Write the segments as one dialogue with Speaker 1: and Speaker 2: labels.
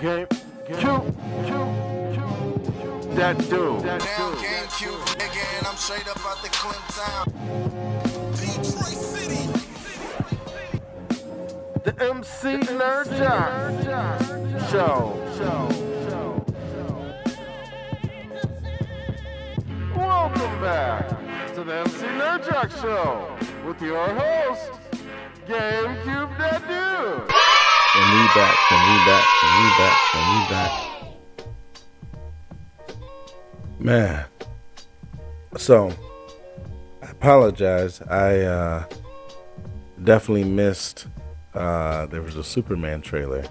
Speaker 1: Game, that dude.
Speaker 2: Down GameCube, nigga, and I'm straight up out the Clem Town. Detroit City.
Speaker 1: The MC Nerd Show. Welcome back to the MC Nerd Show with your host, GameCube that dude.
Speaker 3: And we back. Man, so I apologize. I definitely missed. There was a Superman trailer.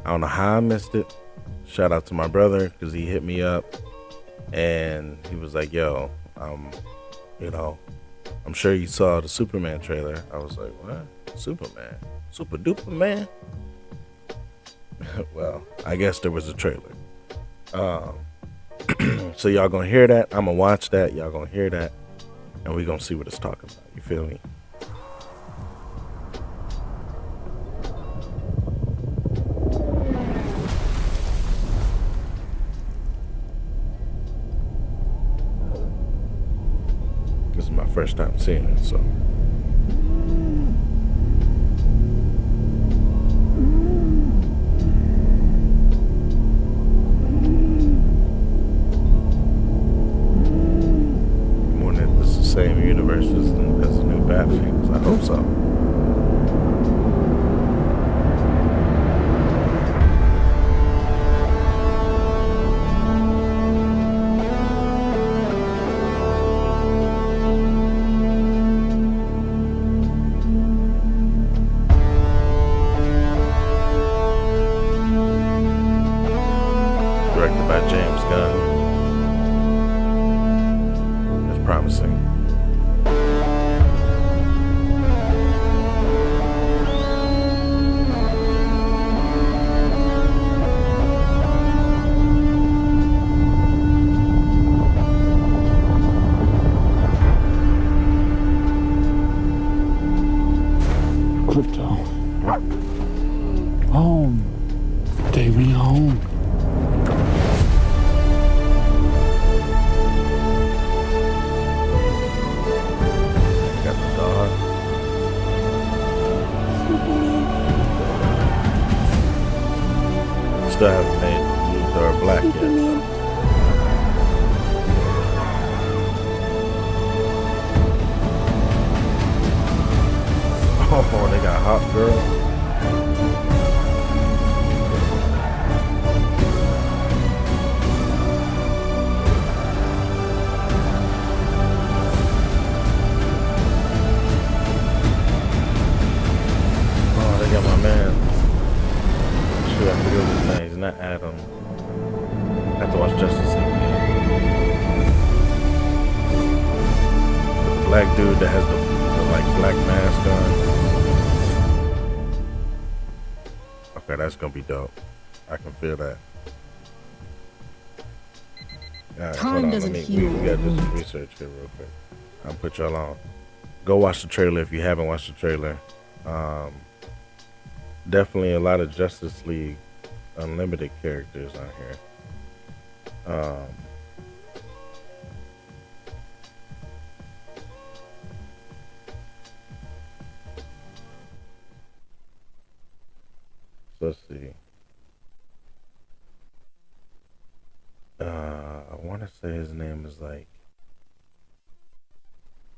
Speaker 3: I don't know how I missed it. Shout out to my brother because he hit me up and he was like, "Yo, I'm sure you saw the Superman trailer." I was like, "What? Superman? Super duper man?" Well, I guess there was a trailer. So y'all gonna hear that. I'm gonna watch that. Y'all gonna hear that. And we gonna see what it's talking about. You feel me? This is my first time seeing it, so. Same universe as the new Batman, so I hope so. Directed by James Gunn. That's promising.
Speaker 4: Crypto. Home. Take me home.
Speaker 3: Got the dog. Still haven't made Luthor black yet. Oh, they got Hot Girl. Oh, they got my man. Shoot, I forget his name. He's not Adam. I have to watch Justice League again. The black dude that has the like black mask on. Okay, that's gonna be dope. I can feel that. Alright,
Speaker 5: Time doesn't heal.
Speaker 3: We gotta do some research here real quick. I'll put y'all on. Go watch the trailer if you haven't watched the trailer. Definitely a lot of Justice League Unlimited characters on here. Let's see. I want to say his name is like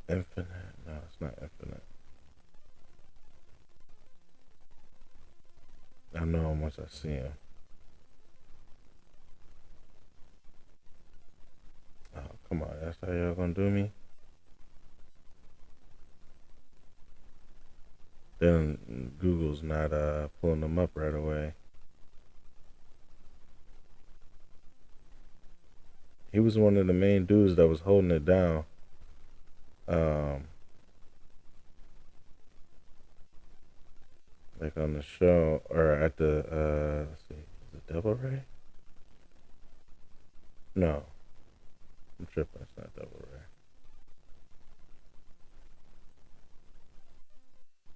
Speaker 3: Infinite. No, it's not Infinite. I know him once I see him. Oh, come on. That's how y'all gonna do me? Then Google's not pulling them up right away. He was one of the main dudes that was holding it down. Like on the show or at the let's see, is it Double Ray? No. I'm tripping, it's not Double Ray.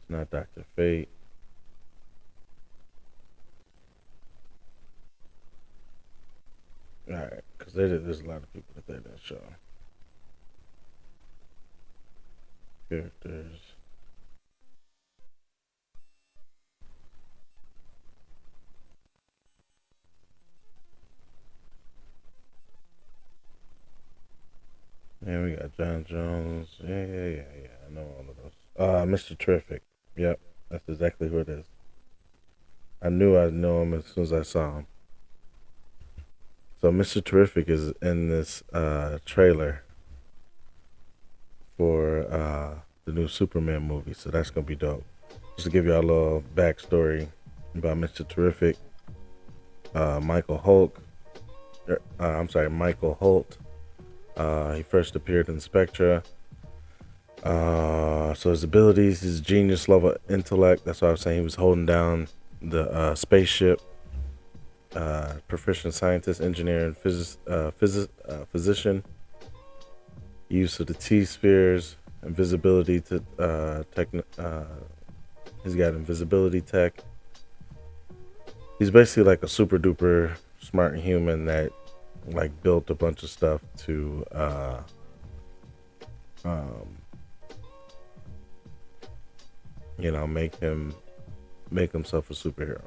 Speaker 3: It's not Dr. Fate. there's a lot of people that they didn't show. Characters. Yeah, we got John Jones. Yeah. I know all of those. Mr. Terrific. Yep, that's exactly who it is. I knew I'd know him as soon as I saw him. So Mr. Terrific is in this trailer for the new Superman movie. So that's gonna be dope. Just to give y'all a little backstory about Mr. Terrific. Michael Hulk. Michael Holt. He first appeared in Spectra. So his abilities, his genius level intellect. That's why I was saying he was holding down the spaceship. Proficient scientist, engineer, and physician. Use of the T-spheres, invisibility to he's got invisibility tech. He's basically like a super duper smart human that like built a bunch of stuff to make himself a superhero.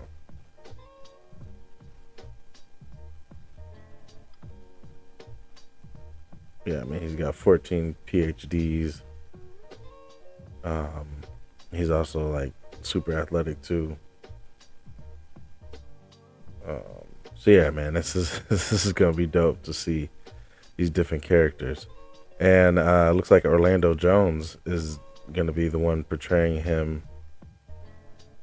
Speaker 3: Yeah, I mean he's got 14 PhDs. He's also like super athletic too. So yeah, man, this is gonna be dope to see these different characters, and looks like Orlando Jones is gonna be the one portraying him.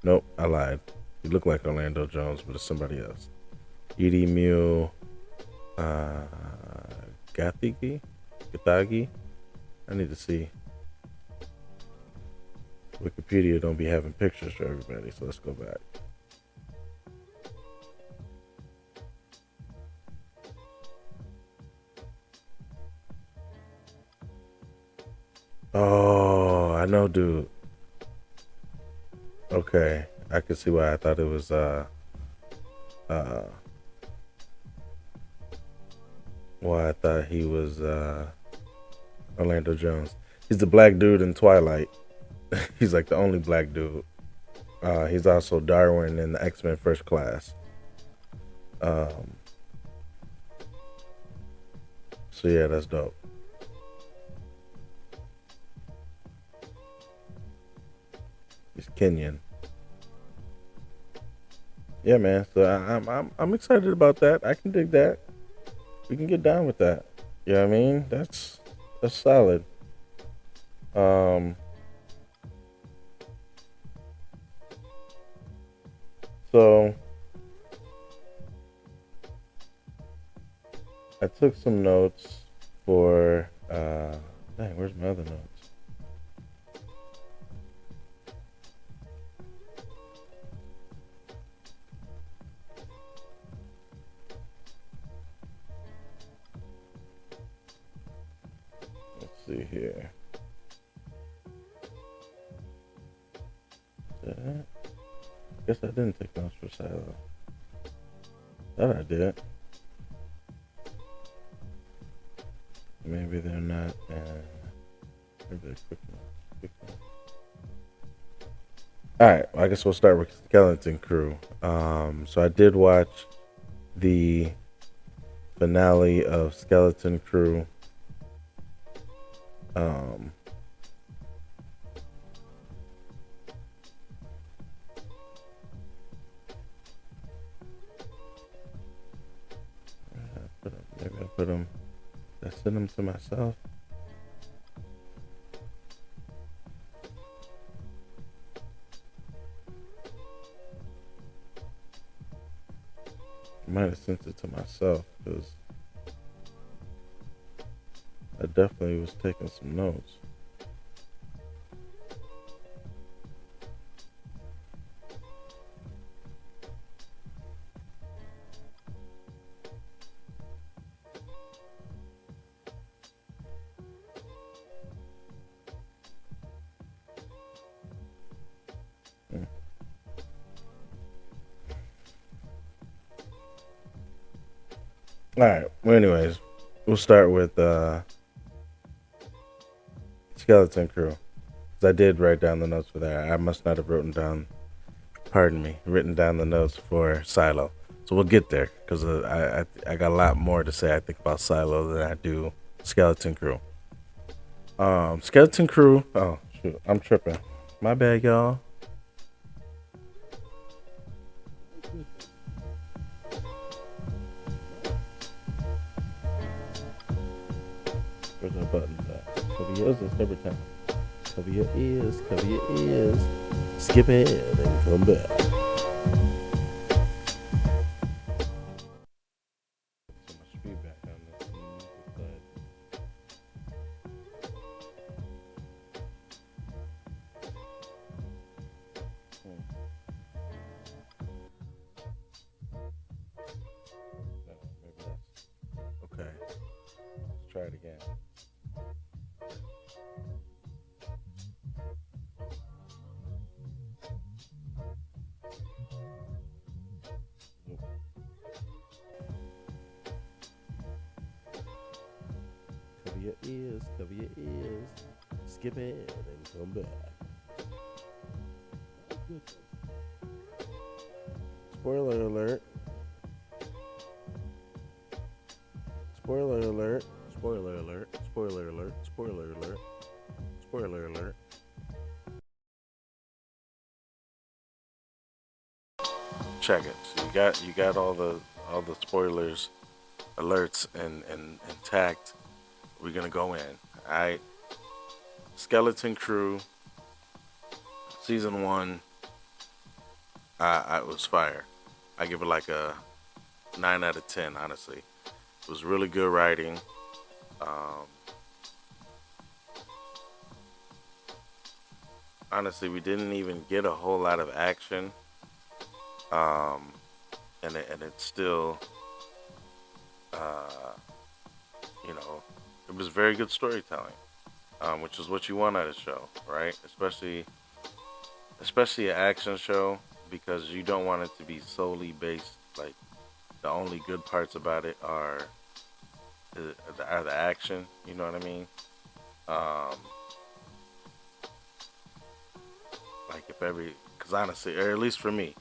Speaker 3: Nope, I lied. He looked like Orlando Jones, but it's somebody else. Edie Mew, Gathagi. I need to see. Wikipedia don't be having pictures for everybody, so let's go back. Oh, I know, dude. Okay, I can see why I thought it was why I thought he was Orlando Jones. He's the black dude in Twilight. He's like the only black dude. He's also Darwin in the X-Men First Class. So yeah, that's dope. He's Kenyan. Yeah, man. So I'm excited about that. I can dig that. We can get down with that. You know what I mean? That's solid. So I took some notes for dang, where's my other notes? Let's see here. Guess I didn't take notes for Silo. Thought I did. Maybe they're not. Maybe they're quick notes. All right, I guess we'll start with Skeleton Crew. So I did watch the finale of Skeleton Crew. Maybe I put them. I send them to myself. I might have sent it to myself because I definitely was taking some notes. All right. Well, anyways, we'll start with Skeleton Crew. 'Cause I did write down the notes for that. I must not have written down the notes for Silo. So we'll get there because I got a lot more to say. I think about Silo than I do Skeleton Crew. Skeleton Crew. Oh shoot, I'm tripping. My bad, y'all. Where's my buttons at? Cover your ears and skip time. Cover your ears. Cover your ears. Skip ahead and come back. So much feedback on this music, but no, maybe that's okay. Let's try it again. Cover your ears, cover your ears. Skip ahead and come back. Spoiler alert. Spoiler alert. Spoiler alert. Spoiler alert. Spoiler alert. Spoiler alert. Check it. So you got all the spoilers, alerts and intact. We're gonna go in. Alright. Skeleton Crew season 1. I was fire. I give it like a 9 out of 10. Honestly, it was really good writing. Honestly, we didn't even get a whole lot of action, and it's still, you know, it was very good storytelling, which is what you want out of a show, right? Especially an action show, because you don't want it to be solely based, like the only good parts about it are the action. You know what I mean? Like if because honestly, or at least for me,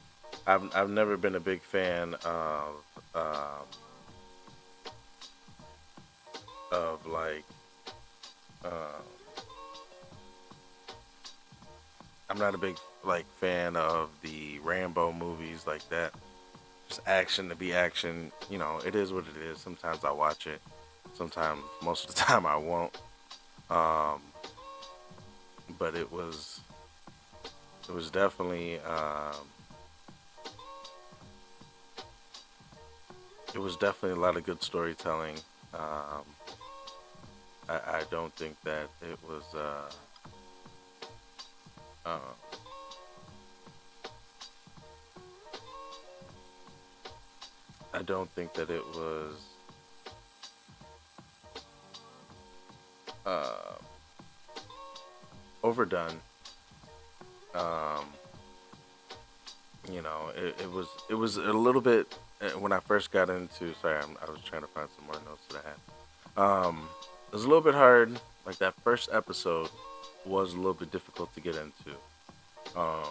Speaker 3: I've never been a big fan of like I'm not a big like fan of the Rambo movies like that. Just action to be action. You know, it is what it is. Sometimes I watch it. Sometimes, most of the time, I won't. Um, but it was definitely a lot of good storytelling. I don't think that it was. Uh, I don't think that it was uh, overdone. Um, you know, it was a little bit when I first got into. Sorry, I was trying to find some more notes that I had. It was a little bit hard. Like that first episode was a little bit difficult to get into. Um,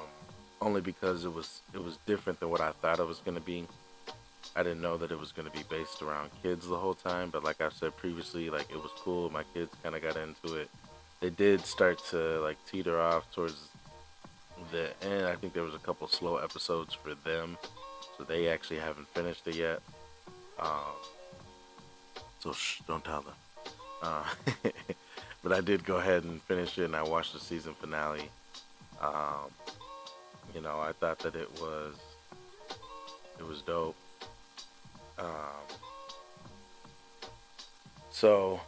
Speaker 3: Only because it was different than what I thought it was gonna be. I didn't know that it was gonna be based around kids the whole time, but like I said previously, like it was cool. My kids kind of got into it. They did start to like teeter off towards the end. I think there was a couple slow episodes for them, so they actually haven't finished it yet. Um, so shh, don't tell them. Uh, but I did go ahead and finish it, and I watched the season finale. Um, you know, I thought that it was dope. Um, so,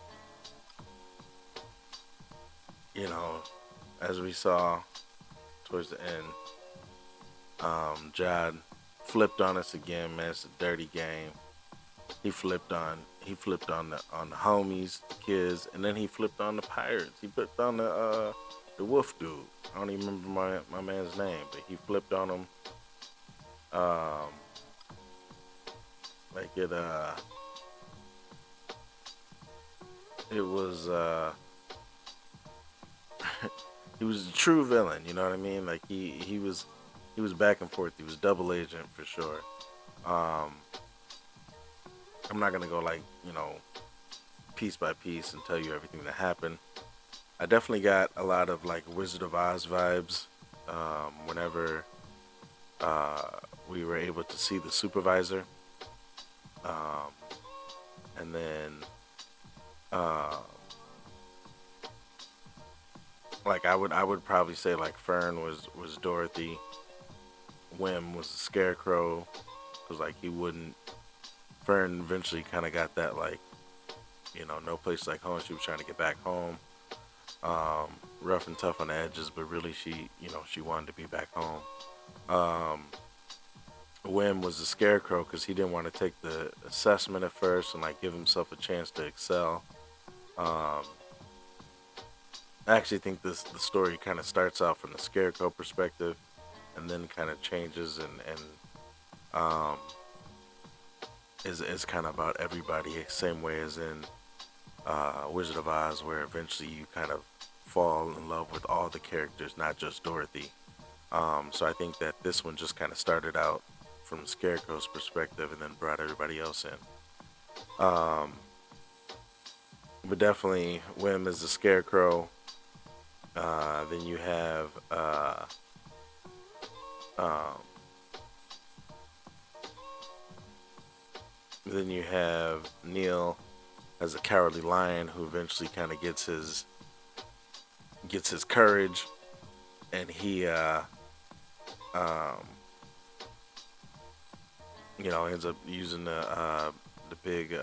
Speaker 3: you know, as we saw towards the end, Jad flipped on us again, man. It's a dirty game. He flipped on the homies, the kids, and then he flipped on the pirates. He flipped on the wolf dude. I don't even remember my man's name, but he flipped on him. Like it it was he was a true villain. You know what I mean? Like he was back and forth. He was double agent for sure. Um, I'm not gonna go like piece by piece and tell you everything that happened. I definitely got a lot of like Wizard of Oz vibes whenever uh, we were able to see the supervisor, um, and then uh, like I would probably say like Fern was Dorothy, Wim was the Scarecrow, because like he wouldn't. Fern eventually kind of got that like no place like home. She was trying to get back home, um, rough and tough on the edges, but really she wanted to be back home. Um, Wim was the Scarecrow because he didn't want to take the assessment at first and like give himself a chance to excel. Um, I actually think the story kind of starts out from the Scarecrow perspective and then kind of changes and um, is kind of about everybody, same way as in Wizard of Oz, where eventually you kind of fall in love with all the characters, not just Dorothy. So I think that this one just kind of started out from Scarecrow's perspective and then brought everybody else in. Um, but definitely, Wim is the Scarecrow. Then you have um, Neil as a cowardly lion who eventually kind of gets his courage, and he um, ends up using the big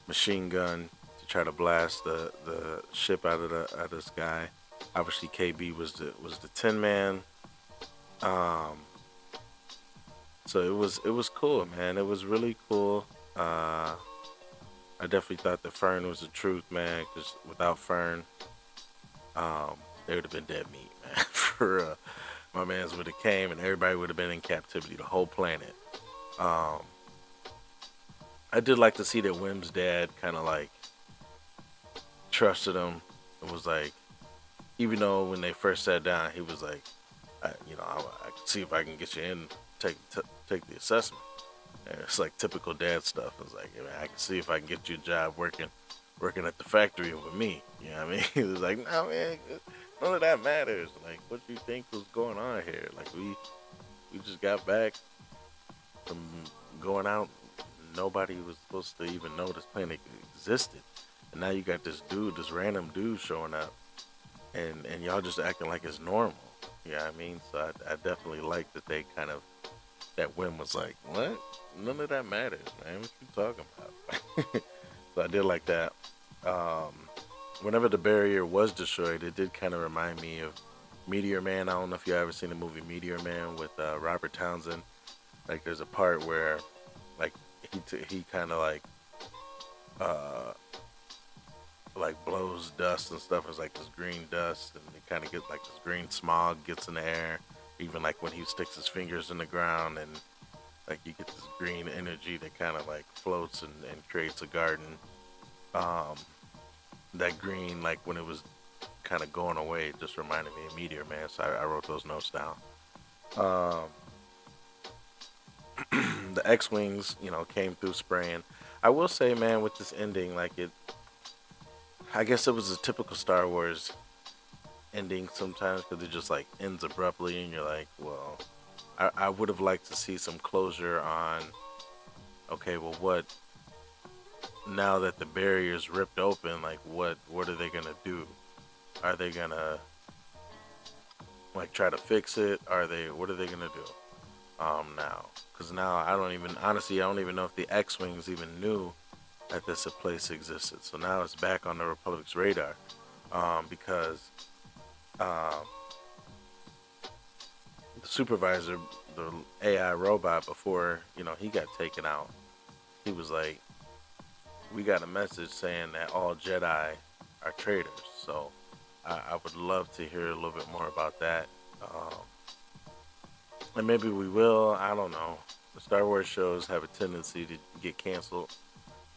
Speaker 3: machine gun to try to blast the ship out of the sky. Obviously, KB was the Tin Man. Um, so it was cool, man. It was really cool. I definitely thought that Fern was the truth, man. Because without Fern, they would have been dead meat, man. For my man's would have came and everybody would have been in captivity, the whole planet. Um, I did like to see that Wim's dad kind of like trusted him. It was like, even though when they first sat down, he was like, I can see if I can get you in, take the assessment. And it's like typical dad stuff. It's like, man, I can see if I can get you a job working at the factory with me. You know what I mean? He was like, no, man, none of that matters. Like, what do you think was going on here? Like, we just got back from going out. Nobody was supposed to even know this planet existed, and now you got this random dude showing up, and y'all just acting like it's normal. You know what I mean? So I definitely like that they kind of that Wim was like, what? None of that matters, man. What you talking about? So I did like that. Um, Whenever the barrier was destroyed, it did kind of remind me of Meteor Man. I don't know if you ever seen the movie Meteor Man with Robert Townsend. Like, there's a part where, like, he kind of uh, like blows dust and stuff. It's like this green dust, and it kind of gets like this green smog gets in the air. Even like when he sticks his fingers in the ground, and like you get this green energy that kind of like floats and creates a garden. Um, that green, like when it was kind of going away, it just reminded me of Meteor Man. So I wrote those notes down. Um, the X-wings, came through spraying. I will say, man, with this ending, like I guess it was a typical Star Wars ending sometimes because it just like ends abruptly, and you're like, well, I would have liked to see some closure on, okay, well, what now that the barrier's ripped open, like what are they gonna do? Are they gonna like try to fix it? What are they gonna do? Now, because now I don't even know if the X-wings even knew that this place existed. So now it's back on the Republic's radar, because um, the supervisor, the AI robot, before he got taken out, he was like, we got a message saying that all Jedi are traitors. So I would love to hear a little bit more about that. And maybe we will. I don't know. The Star Wars shows have a tendency to get canceled.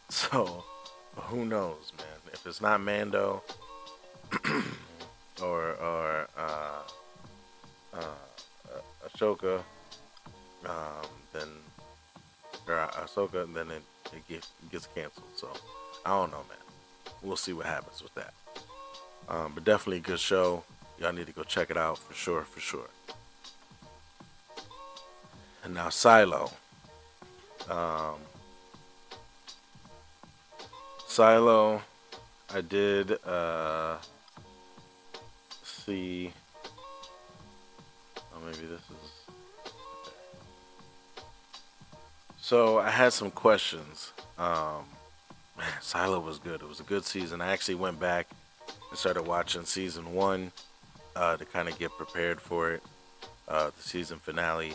Speaker 3: So who knows, man? If it's not Mando or Ashoka, then or Ahsoka, then it gets canceled. So I don't know, man. We'll see what happens with that. But definitely a good show. Y'all need to go check it out for sure, for sure. And now Silo. Um, Silo, I did see. Oh, maybe this is. So I had some questions. Man, Silo was good. It was a good season. I actually went back and started watching season one to kind of get prepared for it, the season finale.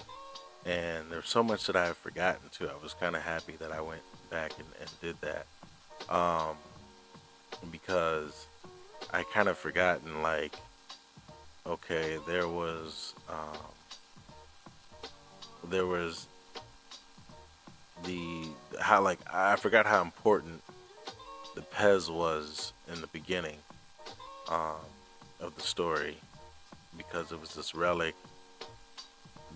Speaker 3: And there's so much that I have forgotten too. I was kind of happy that I went back and did that, um, because I kind of forgotten like, okay, there was the how like I forgot how important the Pez was in the beginning um, of the story because it was this relic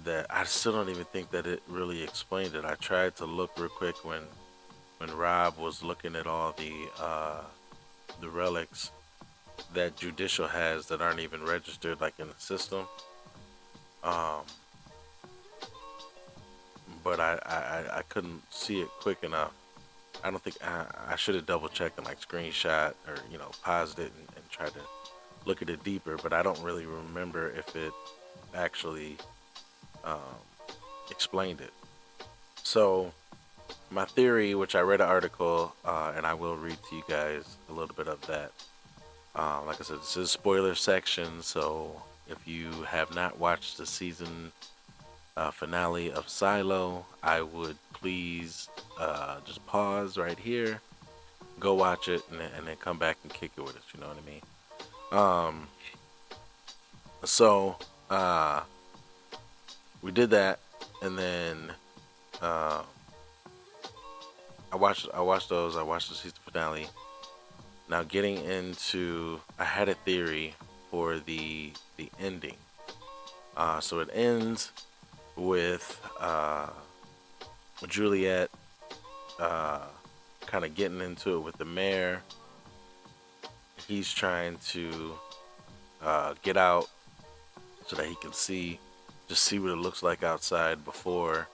Speaker 3: that I still don't even think that it really explained it. I tried to look real quick when Rob was looking at all the relics that Judicial has that aren't even registered like in the system. Um, but I couldn't see it quick enough. I don't think I should have double checked and like screenshot or paused it and tried to look at it deeper. But I don't really remember if it actually um, explained it. So my theory, which I read an article, and I will read to you guys a little bit of that. Like I said, this is spoiler section, so if you have not watched the season finale of Silo, I would please just pause right here, go watch it, and then come back and kick it with us. You know what I mean? Um, so we did that, and then uh, I watched those. I watched the season finale. Now getting into, I had a theory for the ending. So it ends with Juliet kind of getting into it with the mayor. He's trying to get out so that he can just see what it looks like outside before,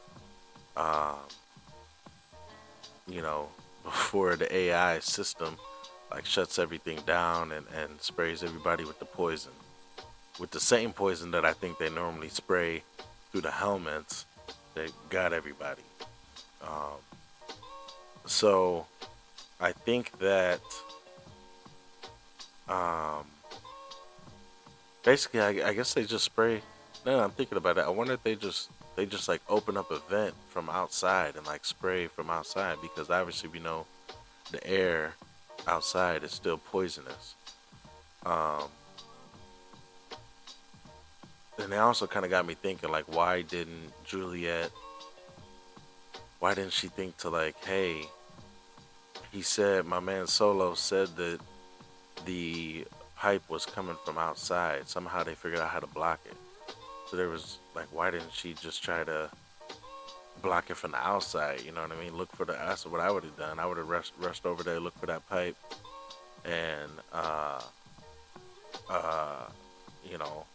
Speaker 3: um, before the AI system like shuts everything down and sprays everybody with the poison. With the same poison that I think they normally spray through the helmets that got everybody. Um, so I think that um, basically I guess they just spray. No, I'm thinking about it. I wonder if they just like open up a vent from outside and like spray from outside, because obviously we know the air outside is still poisonous. Um, and it also kind of got me thinking, like, why didn't she think to like, hey, he said, my man Solo said that the pipe was coming from outside. Somehow they figured out how to block it. So there was like, why didn't she just try to block it from the outside? You know what I mean? Look for that's what I would have done. I would have rushed over there, look for that pipe, and you know,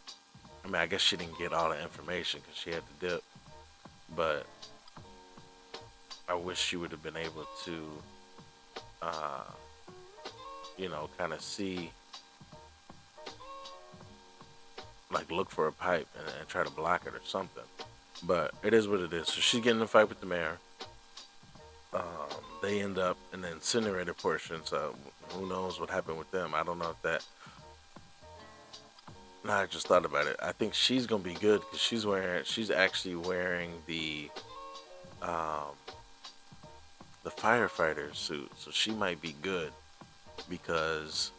Speaker 3: I mean, I guess she didn't get all the information because she had to dip, but I wish she would have been able to, kind of see, like, look for a pipe and try to block it or something. But it is what it is. So she's getting in a fight with the mayor. They end up in the incinerator portion, so who knows what happened with them. I don't know if that. No, I just thought about it. I think she's gonna be good because she's actually wearing the firefighter suit, so she might be good because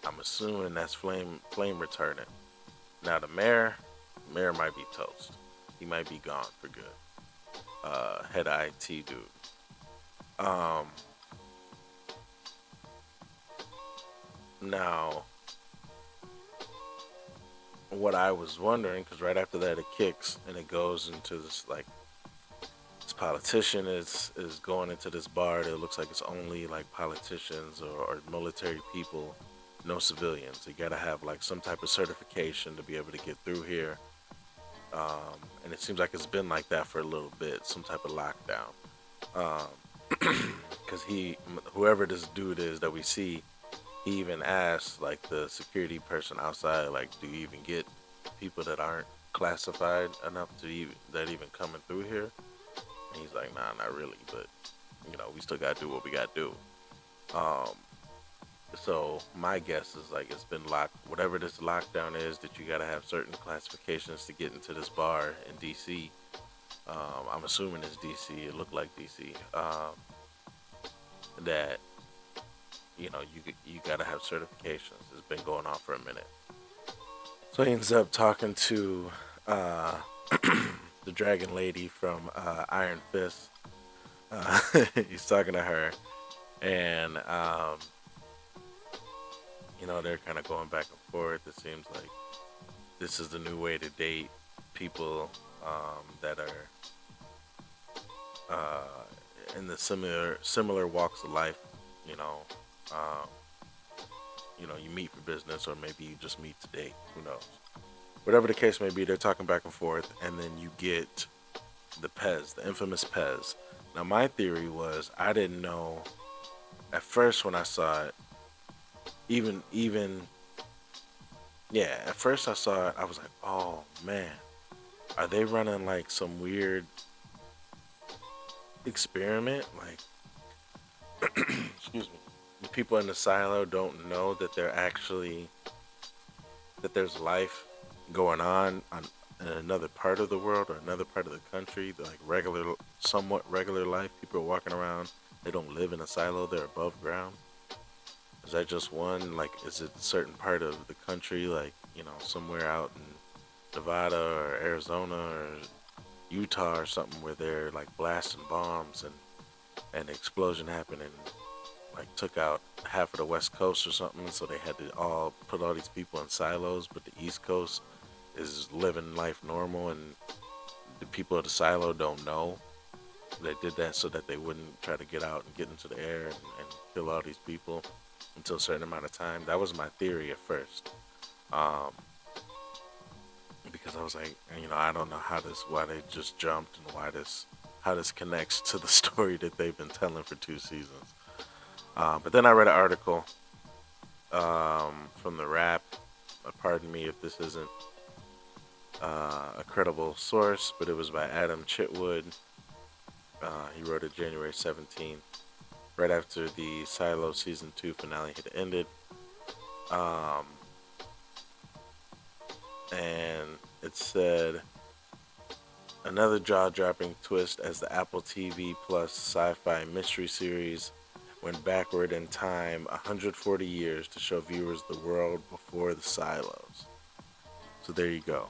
Speaker 3: I'm assuming that's flame retardant. Now the mayor might be toast. He might be gone for good. Head of IT dude. Now, what I was wondering, because right after that it kicks and it goes into this like this politician is going into this bar that looks like it's only like politicians or military people, no civilians. You gotta have like some type of certification to be able to get through here. And it seems like it's been like that for a little bit, some type of lockdown. Because whoever this dude is that we see, he even asked like the security person outside, like, do you even get people that aren't classified enough to even coming through here? And he's like, nah, not really, but we still gotta do what we gotta do. Um, so my guess is like it's been locked. Whatever this lockdown is, that you gotta have certain classifications to get into this bar in DC. I'm assuming it's DC. It looked like DC. That you gotta have certifications. It's been going on for a minute. So he ends up talking to the Dragon Lady from Iron Fist. He's talking to her, and they're kind of going back and forth. It seems like this is the new way to date people that are in the similar walks of life. You know, um, you meet for business, or maybe you just meet to date. Who knows? Whatever the case may be, they're talking back and forth, and then you get the Pez, the infamous Pez. Now, my theory was I didn't know at first when I saw it. At first I saw it, I was like, oh man, are they running like some weird experiment? Like, excuse me, the people in the silo don't know that that there's life going on in another part of the world or another part of the country, like somewhat regular life. People are walking around. They don't live in a silo. They're above ground. Is that just one? Like, is it a certain part of the country, like, somewhere out in Nevada or Arizona or Utah or something, where they're like blasting bombs and an explosion happened and like took out half of the West Coast or something, so they had to all put all these people in silos, but the East Coast is living life normal, and the people of the silo don't know. They did that so that they wouldn't try to get out and get into the air and kill all these people until a certain amount of time. That was my theory at first, because I was like, I don't know why they just jumped, and how this connects to the story that they've been telling for 2 seasons. But then I read an article from the Wrap. Pardon me if this isn't a credible source, but it was by Adam Chitwood. He wrote it January 17th, right after the Silo Season 2 finale had ended. And it said, another jaw-dropping twist as the Apple TV Plus sci-fi mystery series went backward in time 140 years to show viewers the world before the silos. So there you go.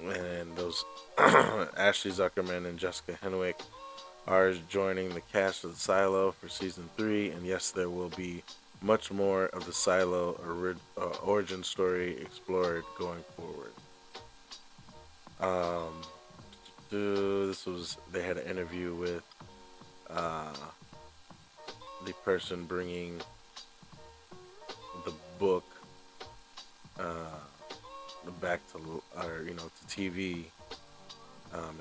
Speaker 3: And those Ashley Zuckerman and Jessica Henwick are joining the cast of the Silo for season 3, and yes, there will be much more of the Silo origin story explored going forward. They had an interview with the person bringing the book back to TV.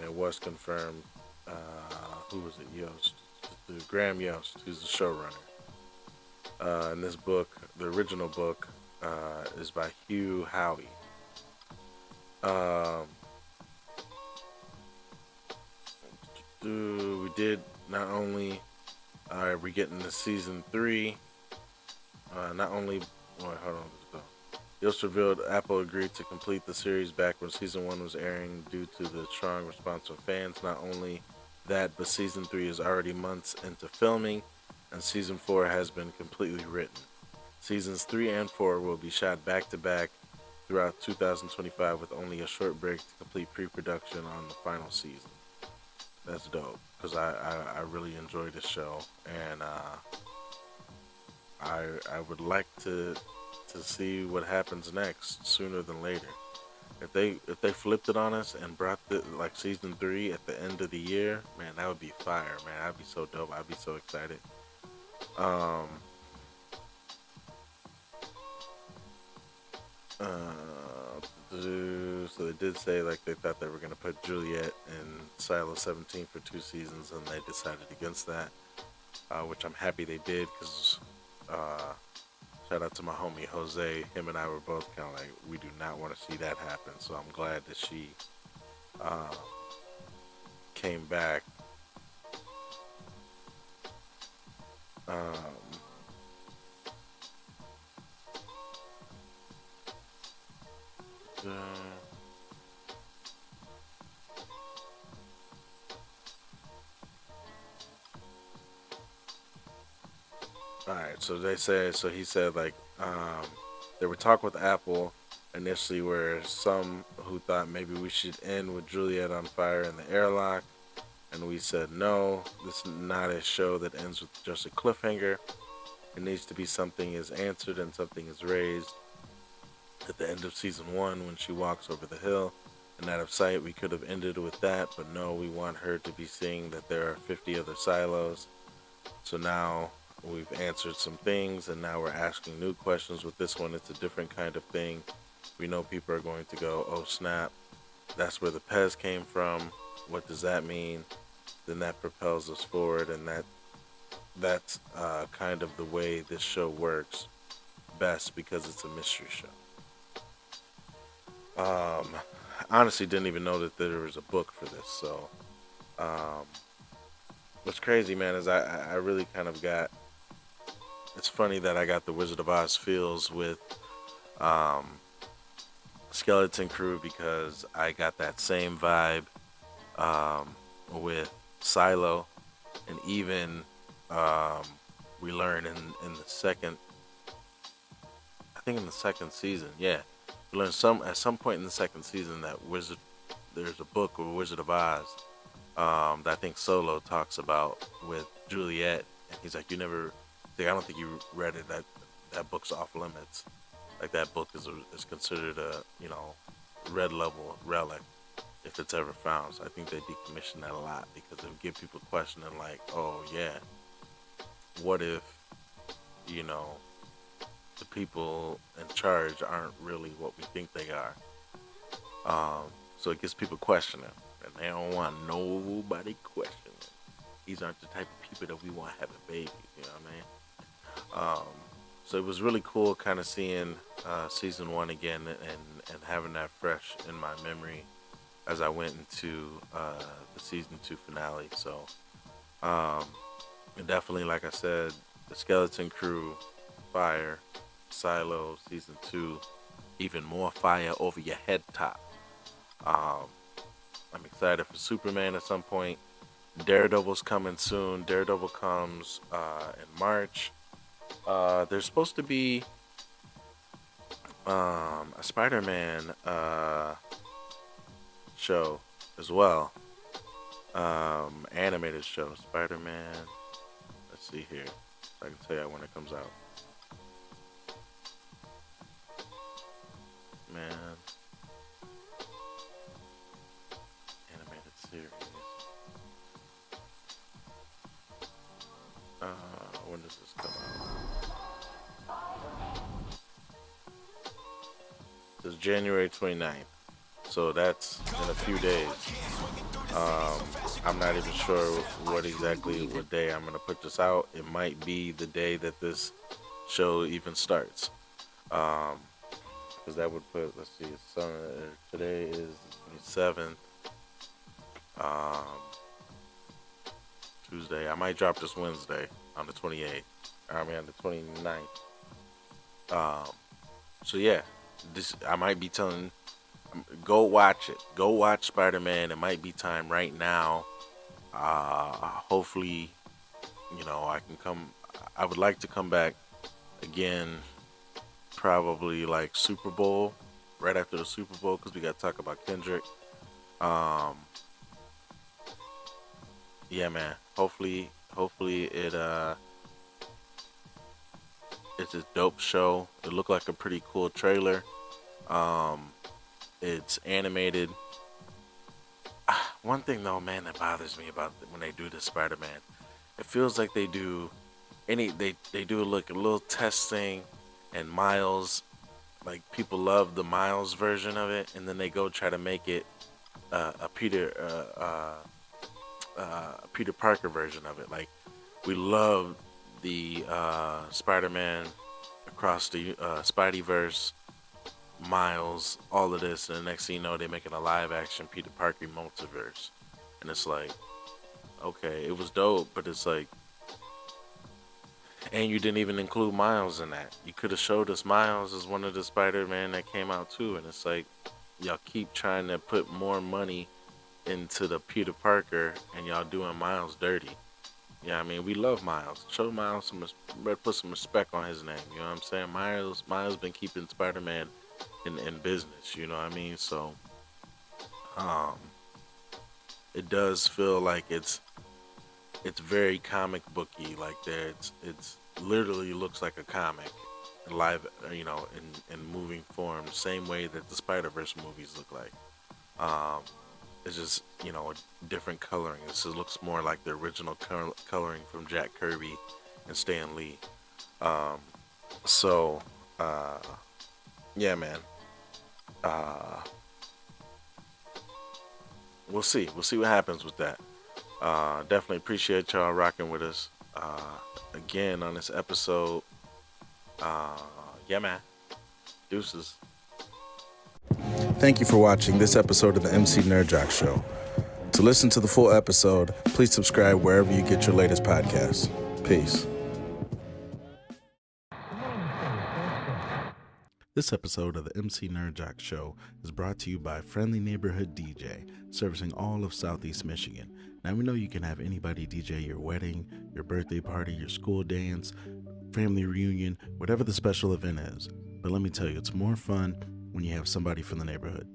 Speaker 3: It was confirmed. Who was it? Yost, Graham Yost, who's the showrunner. And this book, the original book, is by Hugh Howey. We did not only are we getting to season 3, not only. Hold on, let's go. Yost revealed Apple agreed to complete the series back when season 1 was airing due to the strong response from fans. Not only that, but season 3 is already months into filming, and season 4 has been completely written. Seasons 3 and 4 will be shot back to back throughout 2025, with only a short break to complete pre-production on the final season. That's dope. because I really enjoy the show, and I would like to see what happens next sooner than later. If they flipped it on us and brought the like season 3 at the end of the year, man, that would be fire, man. I'd be so dope. I'd be so excited. Um, uh, so they did say like they thought they were gonna put Juliet and Silo 17 for 2 seasons, and they decided against that, which I'm happy they did because uh, shout out to my homie Jose. Him and I were both kind of like, we do not want to see that happen. So I'm glad that she uh, came back. Um, uh, all right, so they said, so he said like they were talking with Apple initially, where some who thought maybe we should end with Juliet on fire in the airlock, and we said no. This is not a show that ends with just a cliffhanger. It needs to be something is answered and something is raised. At the end of season 1, when she walks over the hill and out of sight, we could have ended with that, but no, we want her to be seeing that there are 50 other silos. So now we've answered some things, and now we're asking new questions. With this one, it's a different kind of thing. We know people are going to go, oh snap, that's where the Pez came from. What does that mean? Then that propels us forward, and that's kind of the way this show works best, because it's a mystery show. Honestly didn't even know that there was a book for this. So what's crazy, man, is I really kind of got, it's funny that I got the Wizard of Oz feels with um, Skeleton Crew, because I got that same vibe with Silo, and even we learn in the second, I think in the second season, yeah, we learn at some point in the second season that there's a book of Wizard of Oz that I think Solo talks about with Juliet, and he's like, you never, like, I don't think you read it. That book's off limits. Like, that book is considered a red level relic if it's ever found. So I think they decommission that a lot, because it would get people questioning like, oh yeah, what if the people in charge aren't really what we think they are? So it gets people questioning, and they don't want nobody questioning. These aren't the type of people that we want having babies. You know what I mean? So it was really cool kind of seeing season 1 again, and having that fresh in my memory as I went into the season 2 finale. So and definitely, like I said, the Skeleton Crew, fire. Silo season 2, even more fire over your head top. I'm excited for Superman at some point. Daredevil's coming soon. Daredevil comes in March. There's supposed to be a Spider-Man show as well. Animated show, Spider-Man. Let's see here. I can tell you when it comes out. Man. Animated series. When does this come out? It's January 29th. So that's in a few days. I'm not even sure what day I'm gonna put this out. It might be the day that this show even starts. Because that would put, let's see, today is the 27th. Tuesday. I might drop this Wednesday on the 28th. On the 29th. So yeah, I might be telling, go watch it. Go watch Spider-Man. It might be time right now. Hopefully, I can come. I would like to come back again, probably like Super Bowl, right after the Super Bowl, because we got to talk about Kendrick. yeah, man. Hopefully it's a dope show. It looked like a pretty cool trailer. Um, it's animated. One thing though, man, that bothers me about when they do the Spider-Man, it feels like they do a little testing, and Miles, like people love the Miles version of it, and then they go try to make it a Peter Parker version of it. Like we love the Spider-Man across the Spideyverse, Miles, all of this, and the next thing you know, they're making a live action Peter Parker multiverse, and it's like, okay, it was dope, but it's like, and you didn't even include Miles in that. You could have showed us Miles as one of the Spider-Man that came out too, and it's like, y'all keep trying to put more money into the Peter Parker, and y'all doing Miles dirty. Yeah, I mean, we love Miles. Show Miles put some respect on his name. You know what I'm saying? Miles been keeping Spider-Man in business. You know what I mean? So, um, it does feel like it's very comic booky. Like it's literally looks like a comic, live, in moving form, same way that the Spider-Verse movies look like. Um, it's just different coloring. This looks more like the original coloring from Jack Kirby and Stan Lee. Um, so yeah, man. Uh, we'll see what happens with that. Definitely appreciate y'all rocking with us again on this episode. Yeah, man. Deuces. Thank you for watching this episode of the MC Nerd Jock Show. To listen to the full episode, please subscribe wherever you get your latest podcasts. Peace. This episode of the MC Nerd Jock Show is brought to you by Friendly Neighborhood DJ, servicing all of Southeast Michigan. Now, we know you can have anybody DJ your wedding, your birthday party, your school dance, family reunion, whatever the special event is. But let me tell you, it's more fun when you have somebody from the neighborhood.